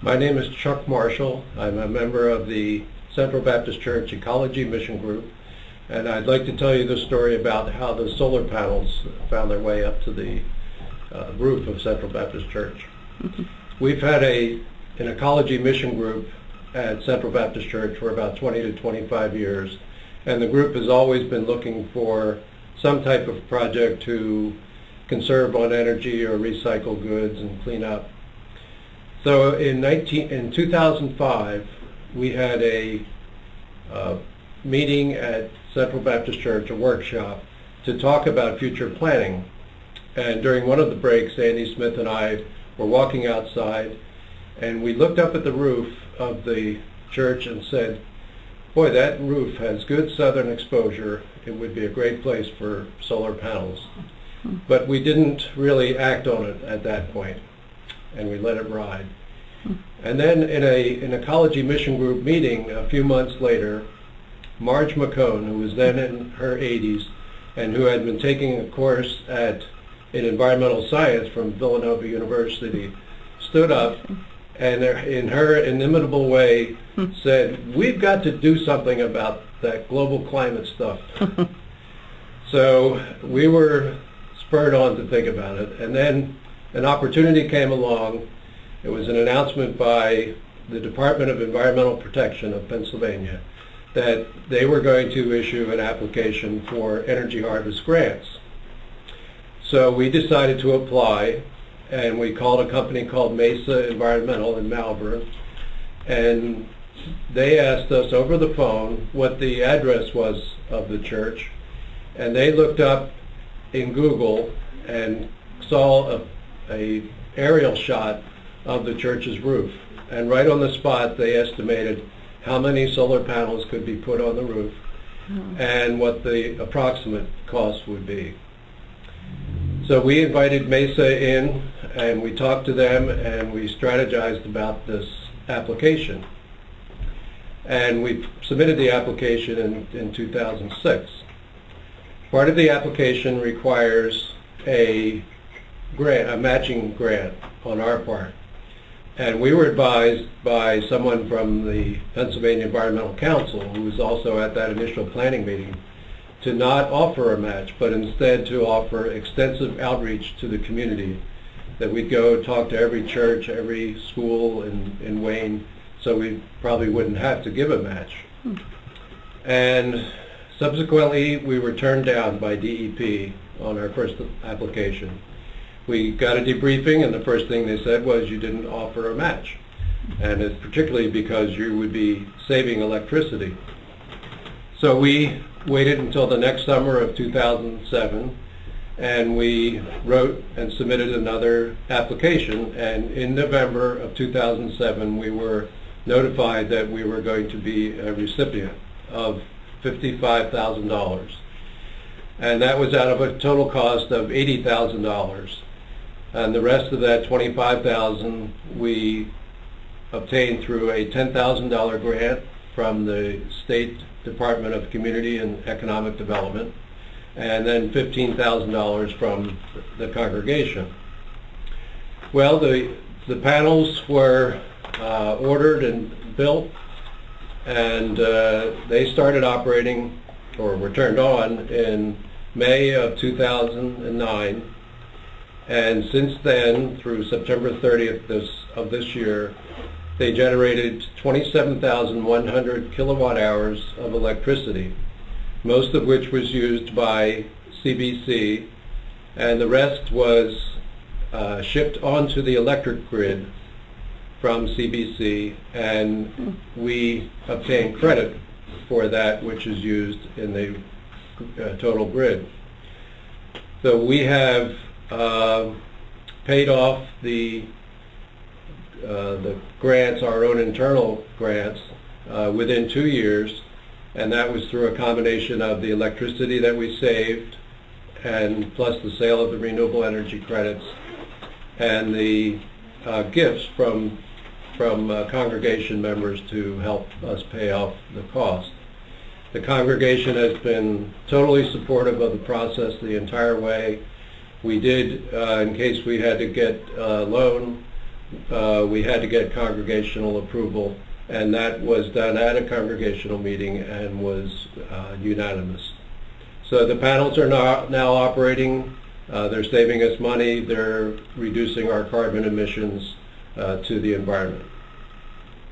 My name is Chuck Marshall. I'm a member of the Central Baptist Church Ecology Mission Group, and I'd like to tell you the story about how the solar panels found their way up to the roof of Central Baptist Church. We've had an ecology mission group at Central Baptist Church for about 20 to 25 years, and the group has always been looking for some type of project to conserve on energy or recycle goods and clean up. So in 2005, we had a meeting at Central Baptist Church, a workshop, to talk about future planning. And during one of the breaks, Andy Smith and I were walking outside, and we looked up at the roof of the church and said, boy, that roof has good southern exposure. It would be a great place for solar panels. But we didn't really act on it at that point, and we let it ride. And then in an ecology mission group meeting a few months later, Marge McCone, who was then in her 80s and who had been taking a course in environmental science from Villanova University, stood up and in her inimitable way said, we've got to do something about that global climate stuff. So we were spurred on to think about it, and then an opportunity came along. It was an announcement by the Department of Environmental Protection of Pennsylvania that they were going to issue an application for energy harvest grants. So we decided to apply, and we called a company called Mesa Environmental in Malvern, and they asked us over the phone what the address was of the church, and they looked up in Google and saw a aerial shot of the church's roof, and right on the spot they estimated how many solar panels could be put on the roof and what the approximate cost would be. So we invited Mesa in, and we talked to them, and we strategized about this application. And we submitted the application in 2006. Part of the application requires a matching grant on our part. And we were advised by someone from the Pennsylvania Environmental Council, who was also at that initial planning meeting, to not offer a match, but instead to offer extensive outreach to the community, that we'd go talk to every church, every school in Wayne, so we probably wouldn't have to give a match. And subsequently, we were turned down by DEP on our first application. We got a debriefing, and the first thing they said was you didn't offer a match, and it's particularly because you would be saving electricity. So we waited until the next summer of 2007, and we wrote and submitted another application, and in November of 2007 we were notified that we were going to be a recipient of $55,000, and that was out of a total cost of $80,000. And the rest of that $25,000 we obtained through a $10,000 grant from the State Department of Community and Economic Development, and then $15,000 from the congregation. Well, the panels were ordered and built, and they started operating, or were turned on, in May of 2009. And since then, through September 30th of this year, they generated 27,100 kilowatt hours of electricity, most of which was used by CBC, and the rest was shipped onto the electric grid from CBC, and we obtain credit for that which is used in the total grid. So we have paid off the grants, our own internal grants, within 2 years, and that was through a combination of the electricity that we saved, and plus the sale of the renewable energy credits, and the gifts from congregation members to help us pay off the cost. The congregation has been totally supportive of the process the entire way. We did, in case we had to get a loan, we had to get congregational approval, and that was done at a congregational meeting and was unanimous. So the panels are now operating. They're saving us money. They're reducing our carbon emissions to the environment.